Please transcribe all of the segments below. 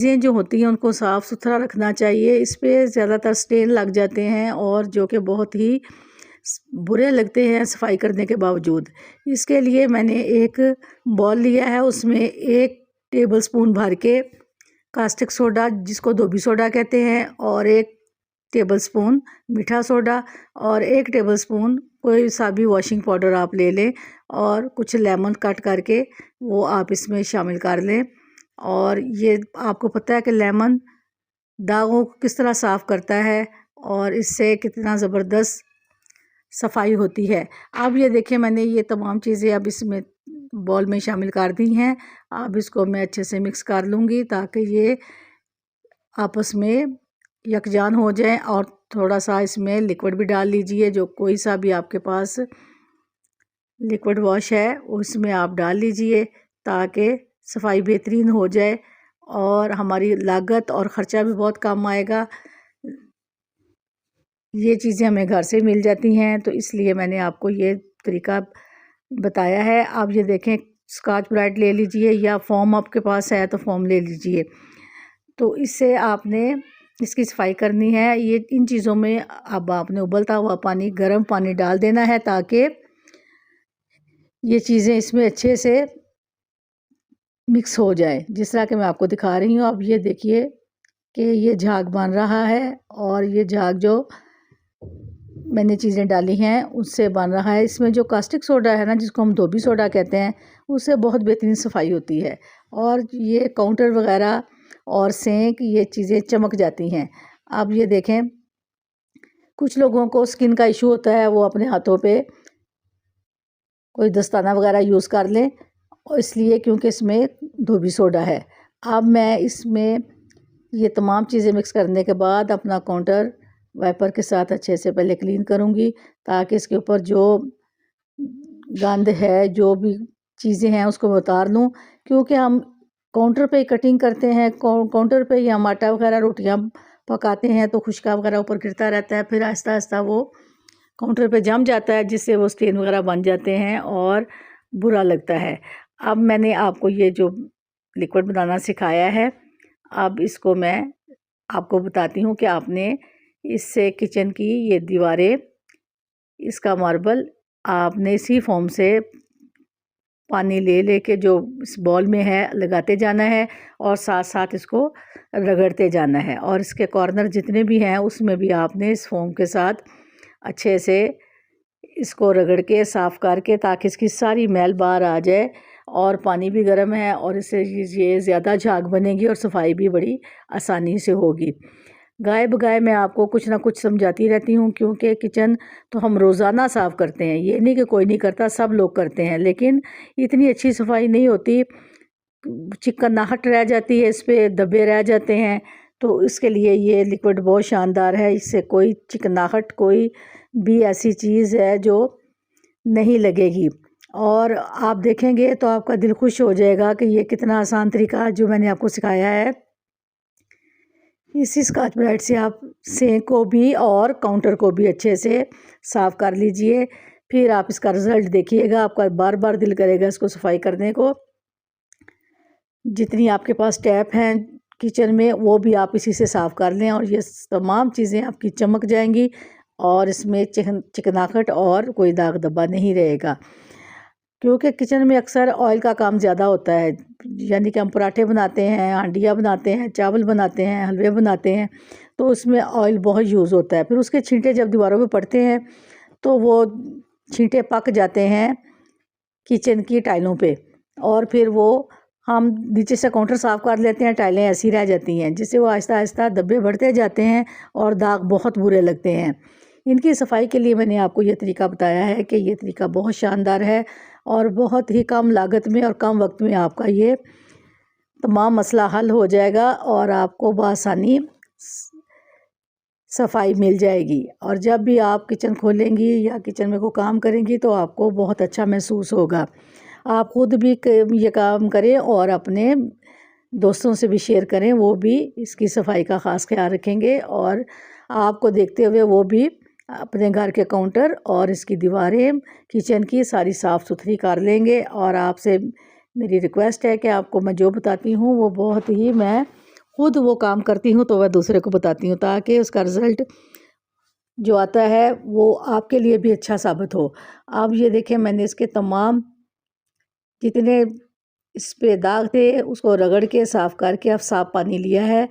चीज़ें जो होती हैं उनको साफ़ सुथरा रखना चाहिए। इस पे ज़्यादातर स्टेन लग जाते हैं और जो कि बहुत ही बुरे लगते हैं सफाई करने के बावजूद। इसके लिए मैंने एक बॉल लिया है, उसमें 1 टेबल स्पून भर के कास्टिक सोडा जिसको धोबी सोडा कहते हैं और 1 टेबल स्पून मीठा सोडा और 1 टेबल स्पून कोई सा भी वॉशिंग पाउडर आप ले लें और कुछ लेमन कट करके वो आप इसमें शामिल कर लें। और ये आपको पता है कि लेमन दागों को किस तरह साफ़ करता है और इससे कितना ज़बरदस्त सफाई होती है। अब ये देखिए मैंने ये तमाम चीज़ें अब इसमें बॉल में शामिल कर दी हैं। अब इसको मैं अच्छे से मिक्स कर लूँगी ताकि ये आपस में यकजान हो जाए। और थोड़ा सा इसमें लिक्विड भी डाल लीजिए, जो कोई सा भी आपके पास लिक्विड वॉश है उसमें आप डाल लीजिए ताकि सफाई बेहतरीन हो जाए और हमारी लागत और ख़र्चा भी बहुत कम आएगा। ये चीज़ें हमें घर से मिल जाती हैं, तो इसलिए मैंने आपको ये तरीका बताया है। आप ये देखें, स्कॉच ब्राइट ले लीजिए या फोम आपके पास है तो फोम ले लीजिए। तो इससे आपने इसकी सफाई करनी है। ये इन चीज़ों में अब आपने उबलता हुआ पानी, गर्म पानी डाल देना है ताकि ये चीज़ें इसमें अच्छे से मिक्स हो जाए, जिस तरह कि मैं आपको दिखा रही हूँ। अब ये देखिए कि ये झाग बन रहा है और ये झाग जो मैंने चीज़ें डाली हैं उससे बन रहा है। इसमें जो कास्टिक सोडा है ना, जिसको हम धोबी सोडा कहते हैं, उससे बहुत बेहतरीन सफाई होती है और ये काउंटर वगैरह और सिंक ये चीज़ें चमक जाती हैं। अब ये देखें, कुछ लोगों को स्किन का इशू होता है, वो अपने हाथों पे कोई दस्ताना वगैरह यूज़ कर लें, और इसलिए क्योंकि इसमें धोबी सोडा है। अब मैं इसमें ये तमाम चीज़ें मिक्स करने के बाद अपना काउंटर वाइपर के साथ अच्छे से पहले क्लीन करूँगी ताकि इसके ऊपर जो गंद है, जो भी चीज़ें हैं उसको मैं उतार लूँ। क्योंकि हम काउंटर पे कटिंग करते हैं, काउंटर पे ही हम आटा वगैरह रोटियां पकाते हैं तो खुशका वगैरह ऊपर गिरता रहता है, फिर आहिस्ता आहिस्ता वो काउंटर पे जम जाता है, जिससे वो स्टेन वगैरह बन जाते हैं और बुरा लगता है। अब मैंने आपको ये जो लिक्विड बनाना सिखाया है, अब इसको मैं आपको बताती हूँ कि आपने इससे किचन की ये दीवारें, इसका मार्बल आपने इसी फोम से पानी ले लेके जो इस बॉल में है लगाते जाना है और साथ साथ इसको रगड़ते जाना है। और इसके कॉर्नर जितने भी हैं उसमें भी आपने इस फोम के साथ अच्छे से इसको रगड़ के साफ़ करके, ताकि इसकी सारी मैल बाहर आ जाए। और पानी भी गर्म है और इससे ये ज़्यादा झाग बनेगी और सफाई भी बड़ी आसानी से होगी। गाय बगाए मैं आपको कुछ ना कुछ समझाती रहती हूँ, क्योंकि किचन तो हम रोज़ाना साफ़ करते हैं, ये नहीं कि कोई नहीं करता, सब लोग करते हैं, लेकिन इतनी अच्छी सफाई नहीं होती, चिकनाहट रह जाती है, इस पे धब्बे रह जाते हैं। तो इसके लिए ये लिक्विड बहुत शानदार है, इससे कोई चिकनाहट, कोई भी ऐसी चीज़ है जो नहीं लगेगी। और आप देखेंगे तो आपका दिल खुश हो जाएगा कि ये कितना आसान तरीका जो मैंने आपको सिखाया है। इसी स्कॉच ब्राइट से आप सिंक को भी और काउंटर को भी अच्छे से साफ़ कर लीजिए, फिर आप इसका रिज़ल्ट देखिएगा, आपका बार बार दिल करेगा इसको सफाई करने को। जितनी आपके पास टैप हैं किचन में वो भी आप इसी से साफ़ कर लें और ये तमाम चीज़ें आपकी चमक जाएंगी और इसमें चिकनाहट और कोई दाग धब्बा नहीं रहेगा। क्योंकि किचन में अक्सर ऑयल का काम ज़्यादा होता है, यानी कि हम पराठे बनाते हैं, हांडिया बनाते हैं, चावल बनाते हैं, हलवे बनाते हैं, तो उसमें ऑयल बहुत यूज़ होता है। फिर उसके छींटे जब दीवारों पे पड़ते हैं तो वो छींटे पक जाते हैं किचन की टाइलों पे, और फिर वो हम नीचे से काउंटर साफ़ कर लेते हैं, टाइलें ऐसी रह जाती हैं, जिससे वो आहिस्ता आहिस्ता धब्बे बढ़ते जाते हैं और दाग बहुत बुरे लगते हैं। इनकी सफाई के लिए मैंने आपको ये तरीका बताया है कि ये तरीका बहुत शानदार है और बहुत ही कम लागत में और कम वक्त में आपका ये तमाम मसला हल हो जाएगा और आपको बआसानी सफाई मिल जाएगी। और जब भी आप किचन खोलेंगी या किचन में कोई काम करेंगी तो आपको बहुत अच्छा महसूस होगा। आप ख़ुद भी ये काम करें और अपने दोस्तों से भी शेयर करें, वो भी इसकी सफाई का ख़ास ख्याल रखेंगे और आपको देखते हुए वो भी अपने घर के काउंटर और इसकी दीवारें किचन की सारी साफ़ सुथरी कर लेंगे। और आपसे मेरी रिक्वेस्ट है कि आपको मैं जो बताती हूँ वो बहुत ही मैं खुद वो काम करती हूँ तो वह दूसरे को बताती हूँ, ताकि उसका रिज़ल्ट जो आता है वो आपके लिए भी अच्छा साबित हो। अब ये देखें, मैंने इसके तमाम जितने इस पे दाग थे उसको रगड़ के साफ़ करके अब साफ़ पानी लिया है।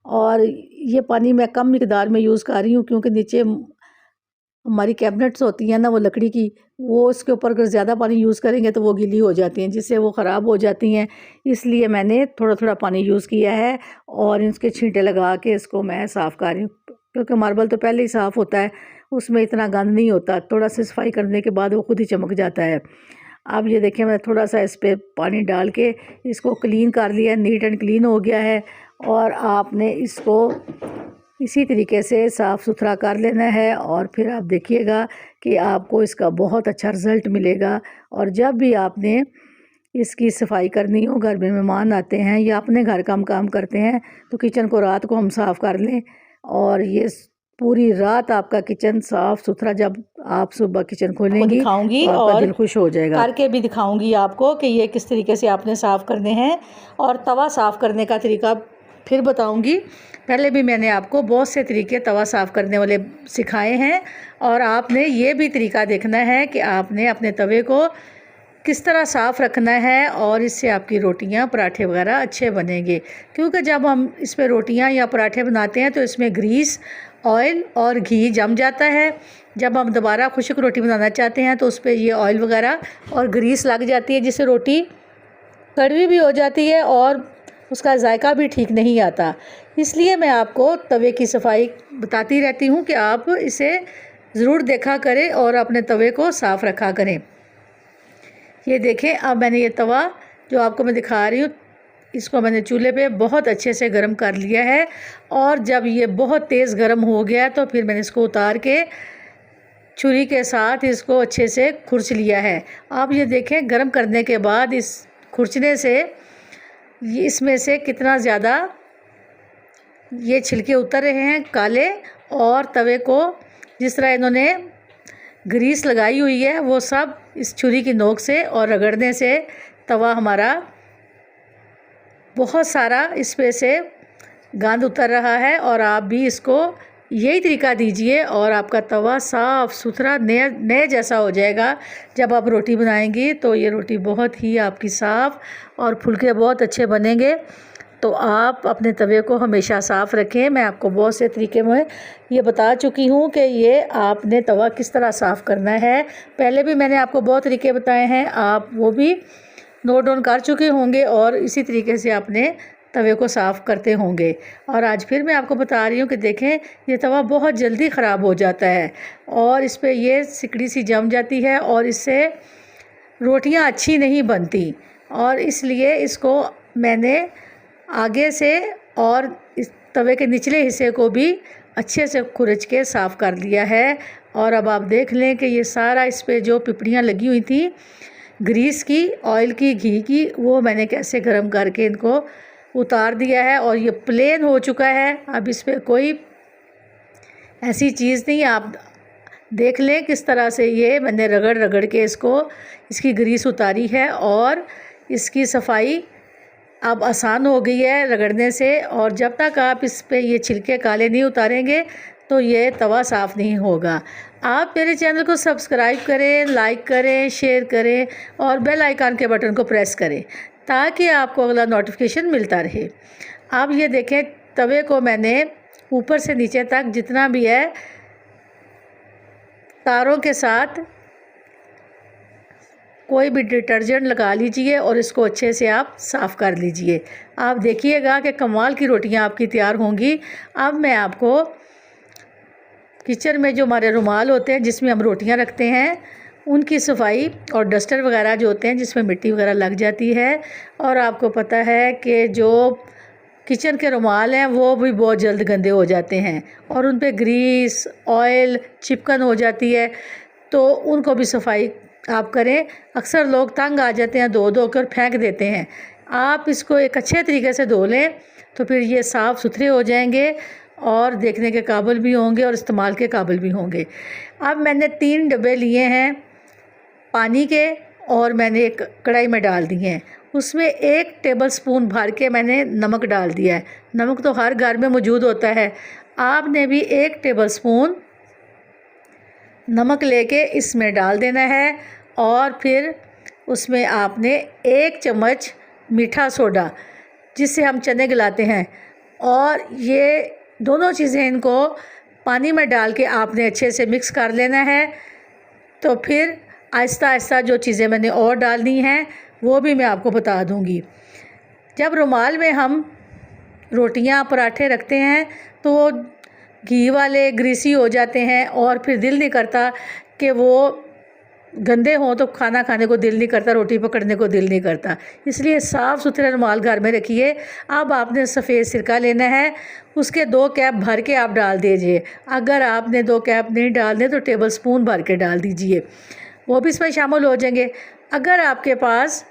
और ये पानी मैं कम मिक़दार में यूज़ कर रही हूँ, क्योंकि नीचे हमारी कैबिनेट्स होती हैं ना, वो लकड़ी की, वो इसके ऊपर अगर ज़्यादा पानी यूज़ करेंगे तो वो गीली हो जाती हैं, जिससे वो ख़राब हो जाती हैं। इसलिए मैंने थोड़ा थोड़ा पानी यूज़ किया है और इसके छींटे लगा के इसको मैं साफ़ कर रही हूँ, क्योंकि मार्बल तो पहले ही साफ़ होता है, उसमें इतना गंद नहीं होता। थोड़ा सा सफाई करने के बाद वो खुद ही चमक जाता है। अब ये देखें, मैं थोड़ा सा इस पर पानी डाल के इसको क्लीन कर लिया, नीट एंड क्लीन हो गया है। और आपने इसको इसी तरीके से साफ़ सुथरा कर लेना है और फिर आप देखिएगा कि आपको इसका बहुत अच्छा रिज़ल्ट मिलेगा। और जब भी आपने इसकी सफाई करनी हो, घर में मेहमान आते हैं या अपने घर का हम काम करते हैं, तो किचन को रात को हम साफ़ कर लें और ये पूरी रात आपका किचन साफ़ सुथरा, जब आप सुबह किचन खोलेंगी दिखाऊंगी तो आपका और दिल खुश हो जाएगा। करके भी दिखाऊंगी आपको कि ये किस तरीके से आपने साफ़ करने हैं, और तवा साफ़ करने का तरीका फिर बताऊंगी। पहले भी मैंने आपको बहुत से तरीके तवा साफ़ करने वाले सिखाए हैं, और आपने ये भी तरीका देखना है कि आपने अपने तवे को किस तरह साफ़ रखना है, और इससे आपकी रोटियां पराठे वगैरह अच्छे बनेंगे। क्योंकि जब हम इस पर रोटियां या पराठे बनाते हैं तो इसमें ग्रीस, ऑयल और घी जम जाता है। जब हम दोबारा खुश्क रोटी बनाना चाहते हैं तो उस पर ये ऑयल वगैरह और ग्रीस लग जाती है, जिससे रोटी कड़वी भी हो जाती है और उसका जायका भी ठीक नहीं आता। इसलिए मैं आपको तवे की सफाई बताती रहती हूँ कि आप इसे ज़रूर देखा करें और अपने तवे को साफ़ रखा करें। ये देखें, अब मैंने ये तवा जो आपको मैं दिखा रही हूँ, इसको मैंने चूल्हे पे बहुत अच्छे से गर्म कर लिया है। और जब ये बहुत तेज़ गर्म हो गया तो फिर मैंने इसको उतार के छुरी के साथ इसको अच्छे से खुरच लिया है। आप ये देखें, गर्म करने के बाद इस खुरचने से इसमें से कितना ज़्यादा ये छिलके उतर रहे हैं काले, और तवे को जिस तरह इन्होंने ग्रीस लगाई हुई है वो सब इस छुरी की नोक से और रगड़ने से तवा हमारा बहुत सारा इस पे से गंद उतर रहा है। और आप भी इसको यही तरीका दीजिए और आपका तवा साफ़ सुथरा नए जैसा हो जाएगा। जब आप रोटी बनाएंगी तो ये रोटी बहुत ही आपकी साफ़ और फुलके बहुत अच्छे बनेंगे। तो आप अपने तवे को हमेशा साफ़ रखें। मैं आपको बहुत से तरीके में ये बता चुकी हूँ कि ये आपने तवा किस तरह साफ़ करना है। पहले भी मैंने आपको बहुत तरीके बताए हैं, आप वो भी नोट डाउन कर चुके होंगे और इसी तरीके से अपने तवे को साफ़ करते होंगे। और आज फिर मैं आपको बता रही हूँ कि देखें, ये तवा बहुत जल्दी ख़राब हो जाता है और इस पर ये सिकड़ी सी जम जाती है और इससे रोटियाँ अच्छी नहीं बनती। और इसलिए इसको मैंने आगे से और इस तवे के निचले हिस्से को भी अच्छे से खुरच के साफ़ कर लिया है। और अब आप देख लें कि ये सारा इस पे जो पिपड़ियाँ लगी हुई थी ग्रीस की, ऑयल की, घी की, वो मैंने कैसे गर्म करके इनको उतार दिया है और ये प्लेन हो चुका है। अब इस पर कोई ऐसी चीज़ नहीं, आप देख लें किस तरह से ये मैंने रगड़ रगड़ के इसकी ग्रीस उतारी है और इसकी सफाई अब आसान हो गई है रगड़ने से। और जब तक आप इस पे ये छिलके काले नहीं उतारेंगे तो ये तवा साफ़ नहीं होगा। आप मेरे चैनल को सब्सक्राइब करें, लाइक करें, शेयर करें और बेल आइकन के बटन को प्रेस करें ताकि आपको अगला नोटिफिकेशन मिलता रहे। आप ये देखें, तवे को मैंने ऊपर से नीचे तक जितना भी है तारों के साथ कोई भी डिटर्जेंट लगा लीजिए और इसको अच्छे से आप साफ़ कर लीजिए। आप देखिएगा कि कमाल की रोटियां आपकी तैयार होंगी। अब मैं आपको किचन में जो हमारे रुमाल होते हैं जिसमें हम रोटियां रखते हैं उनकी सफाई और डस्टर वगैरह जो होते हैं जिसमें मिट्टी वगैरह लग जाती है, और आपको पता है कि जो किचन के रुमाल हैं वो भी बहुत जल्द गंदे हो जाते हैं और उन पे ग्रीस, ऑयल, चिपकन हो जाती है, तो उनको भी सफाई आप करें। अक्सर लोग तंग आ जाते हैं, धो कर फेंक देते हैं। आप इसको एक अच्छे तरीके से धो लें तो फिर ये साफ़ सुथरे हो जाएंगे और देखने के काबिल भी होंगे और इस्तेमाल के काबिल भी होंगे। अब मैंने 3 डब्बे लिए हैं पानी के और मैंने एक कढ़ाई में डाल दिए हैं उसमें 1 टेबल स्पून भर के मैंने नमक डाल दिया है। नमक तो हर घर में मौजूद होता है। आपने भी 1 टेबल स्पून नमक लेके इसमें डाल देना है और फिर उसमें आपने 1 चम्मच मीठा सोडा, जिससे हम चने गलाते हैं, और ये दोनों चीज़ें इनको पानी में डाल के आपने अच्छे से मिक्स कर लेना है। तो फिर आहिस्ता आहिस्ता जो चीज़ें मैंने और डालनी हैं वो भी मैं आपको बता दूंगी। जब रुमाल में हम रोटियां पराठे रखते हैं तो वो घी वाले ग्रीसी हो जाते हैं और फिर दिल नहीं करता कि वो गंदे हों, तो खाना खाने को दिल नहीं करता, रोटी पकड़ने को दिल नहीं करता। इसलिए साफ़ सुथरे रुमाल घर में रखिए। अब आपने सफ़ेद सिरका लेना है, उसके 2 कैप भर के आप डाल दीजिए। अगर आपने 2 कैप नहीं डालने तो टेबल स्पून भर के डाल दीजिए, वो भी इसमें शामिल हो जाएंगे। अगर आपके पास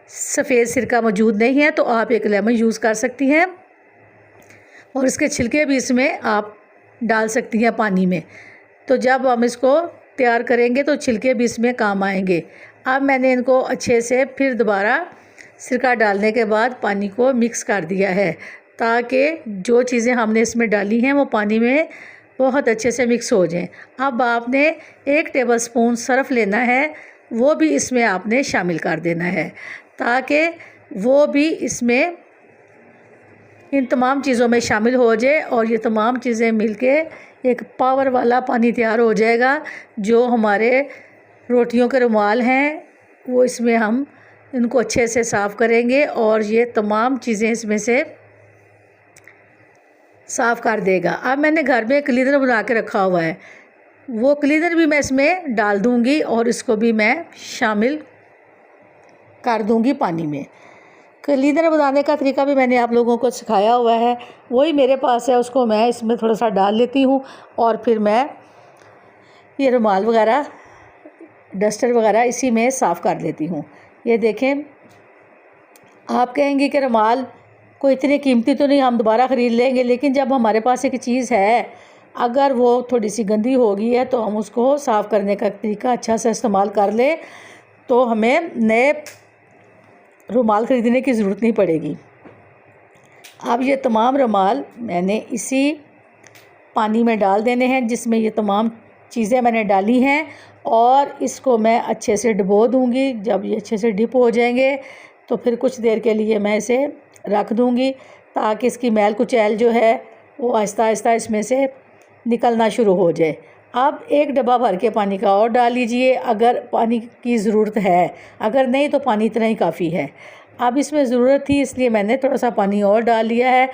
सफ़ेद सिरका मौजूद नहीं है तो आप 1 लेमन यूज़ कर सकती हैं और इसके छिलके भी इसमें आप डाल सकती हैं पानी में। तो जब हम इसको तैयार करेंगे तो छिलके भी इसमें काम आएंगे। अब मैंने इनको अच्छे से फिर दोबारा सिरका डालने के बाद पानी को मिक्स कर दिया है, ताकि जो चीज़ें हमने इसमें डाली हैं वो पानी में बहुत अच्छे से मिक्स हो जाएं। अब आपने 1 टेबल स्पून सर्फ लेना है, वो भी इसमें आपने शामिल कर देना है, ताकि वो भी इसमें इन तमाम चीज़ों में शामिल हो जाए और ये तमाम चीज़ें मिलके एक पावर वाला पानी तैयार हो जाएगा। जो हमारे रोटियों के रुमाल हैं वो इसमें हम इनको अच्छे से साफ़ करेंगे और ये तमाम चीज़ें इसमें से साफ़ कर देगा। अब मैंने घर में क्लीनर बना के रखा हुआ है, वो क्लीनर भी मैं इसमें डाल दूंगी और इसको भी मैं शामिल कर दूंगी पानी में। क्लीनर बनाने का तरीका भी मैंने आप लोगों को सिखाया हुआ है, वही मेरे पास है, उसको मैं इसमें थोड़ा सा डाल लेती हूँ और फिर मैं ये रुमाल वगैरह, डस्टर वगैरह इसी में साफ़ कर लेती हूँ। ये देखें, आप कहेंगे कि रुमाल कोई इतनी कीमती तो नहीं, हम दोबारा ख़रीद लेंगे, लेकिन जब हमारे पास एक चीज़ है, अगर वो थोड़ी सी गंदी हो गई है तो हम उसको साफ़ करने का तरीका अच्छा से इस्तेमाल कर लें तो हमें नए रुमाल ख़रीदने की ज़रूरत नहीं पड़ेगी। अब ये तमाम रुमाल मैंने इसी पानी में डाल देने हैं जिसमें ये तमाम चीज़ें मैंने डाली हैं, और इसको मैं अच्छे से डुबो दूंगी। जब ये अच्छे से डिप हो जाएंगे तो फिर कुछ देर के लिए मैं इसे रख दूंगी, ताकि इसकी मैल कुचैल जो है वो आहिस्ता आहिस्ता इसमें से निकलना शुरू हो जाए। अब 1 डब्बा भर के पानी का और डाल लीजिए अगर पानी की ज़रूरत है, अगर नहीं तो पानी इतना ही काफ़ी है। अब इसमें ज़रूरत थी इसलिए मैंने थोड़ा सा पानी और डाल लिया है,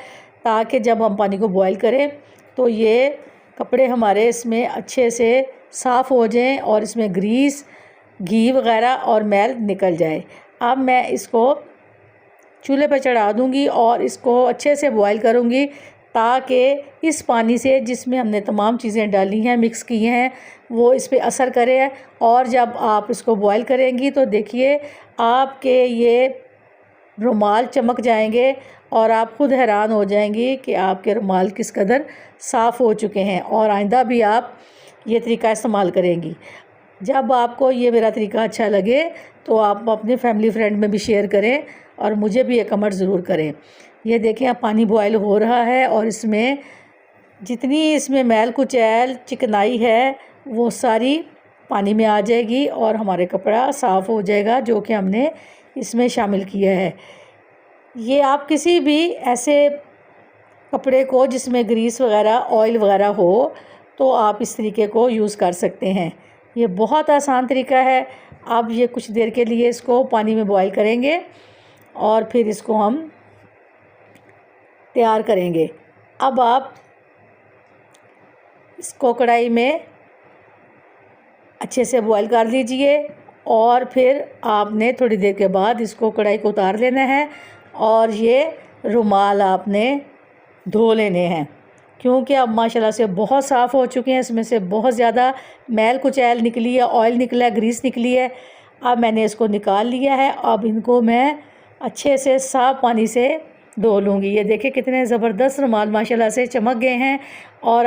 ताकि जब हम पानी को बॉईल करें तो ये कपड़े हमारे इसमें अच्छे से साफ़ हो जाएं और इसमें ग्रीस, घी वगैरह और मैल निकल जाए। अब मैं इसको चूल्हे पर चढ़ा दूंगी और इसको अच्छे से बॉईल करूंगी, ताकि इस पानी से जिसमें हमने तमाम चीज़ें डाली हैं, मिक्स की हैं, वो इस पे असर करे। और जब आप इसको बॉईल करेंगी तो देखिए आपके ये रुमाल चमक जाएंगे और आप ख़ुद हैरान हो जाएंगी कि आपके रुमाल किस कदर साफ़ हो चुके हैं। और आइंदा भी आप ये तरीका इस्तेमाल करेंगी। जब आपको ये मेरा तरीका अच्छा लगे तो आप अपने फैमिली फ्रेंड में भी शेयर करें और मुझे भी एक कमेंट ज़रूर करें। ये देखें, अब पानी बॉयल हो रहा है और इसमें जितनी इसमें मैल कुचैल चिकनाई है वो सारी पानी में आ जाएगी और हमारे कपड़ा साफ़ हो जाएगा जो कि हमने इसमें शामिल किया है। ये आप किसी भी ऐसे कपड़े को जिसमें ग्रीस वगैरह, ऑयल वगैरह हो, तो आप इस तरीके को यूज़ कर सकते हैं। ये बहुत आसान तरीका है। अब ये कुछ देर के लिए इसको पानी में बॉईल करेंगे और फिर इसको हम तैयार करेंगे। अब आप इसको कढ़ाई में अच्छे से बॉईल कर लीजिए और फिर आपने थोड़ी देर के बाद इसको कढ़ाई को उतार लेना है और ये रुमाल आपने धो लेने हैं, क्योंकि अब माशाल्लाह से बहुत साफ़ हो चुके हैं। इसमें से बहुत ज़्यादा मैल कुचैल निकली है, ऑयल निकला है, ग्रीस निकली है। अब मैंने इसको निकाल लिया है। अब इनको मैं अच्छे से साफ़ पानी से धो लूँगी। ये देखिए कितने ज़बरदस्त रुमाल माशाल्लाह से चमक गए हैं। और